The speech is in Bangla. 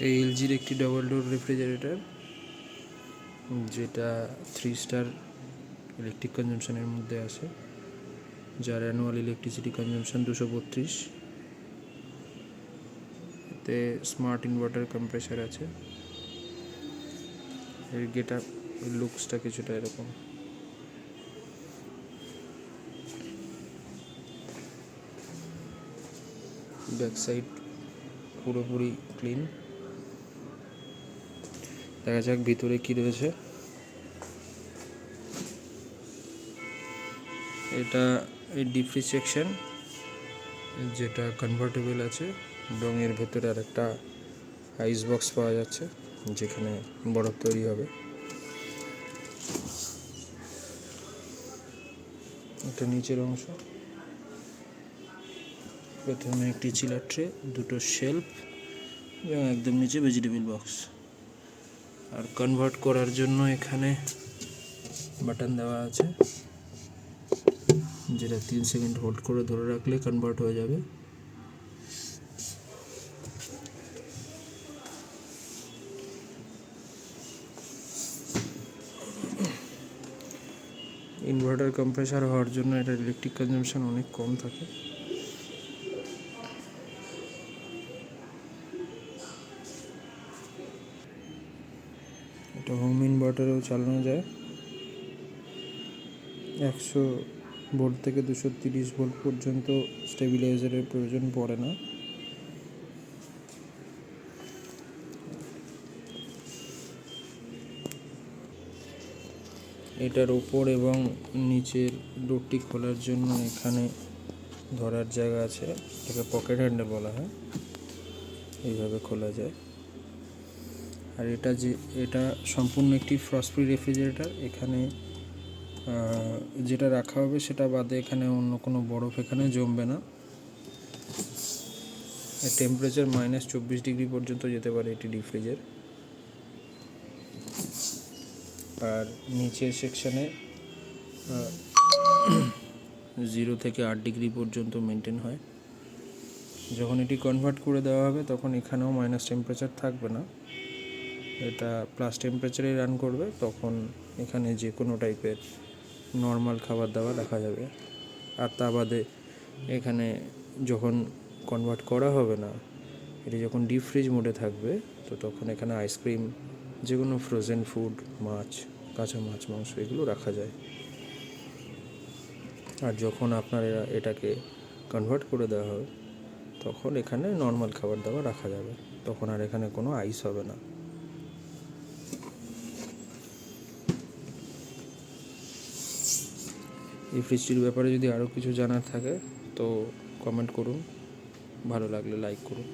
এই এলজির একটি ডাবল ডোর রেফ্রিজারেটর, যেটা 3 স্টার ইলেকট্রিক কনজামশনের মধ্যে আসে, যার অ্যানুয়াল ইলেকট্রিসিটি কনজামশন 232। এতে স্মার্ট ইনভার্টার কম্প্রেসার আছে। এর গেটআপ লুকসটা কিছুটা এরকম। ব্যাক সাইড পুরোপুরি ক্লিন। দেখা যাক ভিতরে কি রয়েছে। এটা এই ডিপ ফ্রিজ সেকশন, যেটা কনভার্টেবল আছে, এবং এর ভেতরে আর একটা আইস বক্স পাওয়া যাচ্ছে, যেখানে বরফ তৈরি হবে। এটা নিচের অংশ। প্রথমে একটি চিলার ট্রে, দুটো শেলফ, এবং একদম নিচে ভেজিটেবল বক্স। আর কনভার্ট করার জন্য এখানে বাটন দেওয়া আছে, যেটা 3 সেকেন্ড হোল্ড করে ধরে রাখলে কনভার্ট হয়ে যাবে। ইনভার্টার কম্প্রেসার হওয়ার জন্য এটা ইলেকট্রিক কনজামশন অনেক কম থাকে। এটা হোম ইনভার্টারেও চালানো যায়। 100 ভোল্ট থেকে 230 ভোল্ট পর্যন্ত স্টেবিলাইজারের প্রয়োজন পড়ে না। এটার ওপর এবং নিচের ডোরটি খোলার জন্য এখানে ধরার জায়গা আছে, এটাকে পকেট হ্যান্ডেল বলা হয়। এইভাবে খোলা যায়। আর এটা সম্পূর্ণ একটি ফ্রস্ট ফ্রি রেফ্রিজারেটর। এখানে যেটা রাখা হবে সেটা বাদে এখানে অন্য কোনো বরফ এখানে জমবে না। টেম্পারেচার -24 ডিগ্রি পর্যন্ত যেতে পারে এটি ডিপ ফ্রিজের। আর নিচের সেকশানে 0 থেকে 8 ডিগ্রি পর্যন্ত মেনটেন হয়। যখন এটি কনভার্ট করে দেওয়া হবে তখন এখানেও মাইনাস টেম্পারেচার থাকবে না, এটা প্লাস টেম্পারেচারেই রান করবে। তখন এখানে যে কোনো টাইপের নর্মাল খাবার দাবার রাখা যাবে। আর তা বাদে এখানে যখন কনভার্ট করা হবে না, এটি যখন ডিপ ফ্রিজ মোডে থাকবে, তো তখন এখানে আইসক্রিম, যে কোনো ফ্রোজেন ফুড, মাছ, কাঁচা মাছ, মাংস এগুলো রাখা যায়। আর যখন আপনার এটাকে কনভার্ট করে দেওয়া হবে তখন এখানে নর্মাল খাবার দাবার রাখা যাবে, তখন আর এখানে কোনো আইস হবে না। এই ফ্রিজটির ব্যাপারে যদি আরও কিছু জানার থাকে তো কমেন্ট করুন, ভালো লাগলে লাইক করুন।